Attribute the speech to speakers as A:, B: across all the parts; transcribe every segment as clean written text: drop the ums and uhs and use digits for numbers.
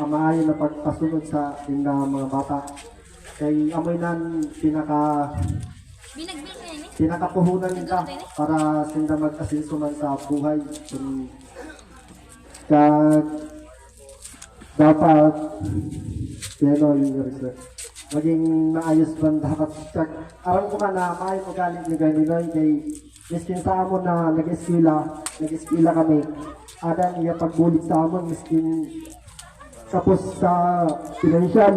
A: maayo na pagpasunod sa mga bata. Kay amoy nan pinakapuhunan nila para sila mag-asinso man sa buhay. Kag dapat maging maayos man dapat. Aram ko man na maayo magaling ni Gano'n kay miskin sa amon na nag-eskwela kami. Ada niya pagbulig sa amon miskin kapos sa financial.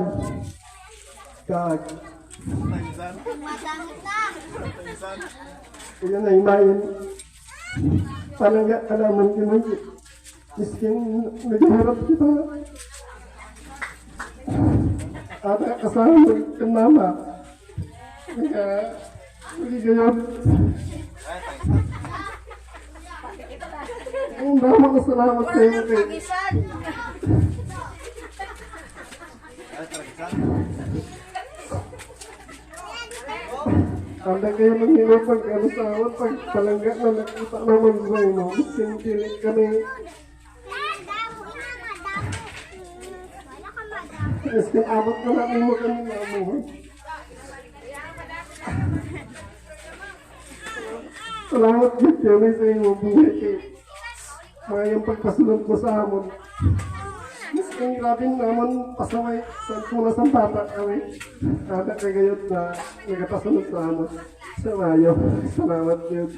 A: Kag kaya na imayin palangga ka naman kinong miskin nagharap kita ada kasama ng mama kaya hindi gayon ang dama ko salamat sa iyo Anda kayo nang hinapag sa pag palangga na nakita naman sa inyo. Sintilik kami. Iskin abot na natin mo kami naman. Salamat din kami sa inyo buhay kayo. Mga yung pagpasunod ko sa amon. Miskin grabe naman pasaway sa tulas ng bata kami. Ada kagayot na nagapasunod sa amon. Sa mayo. Salamat din.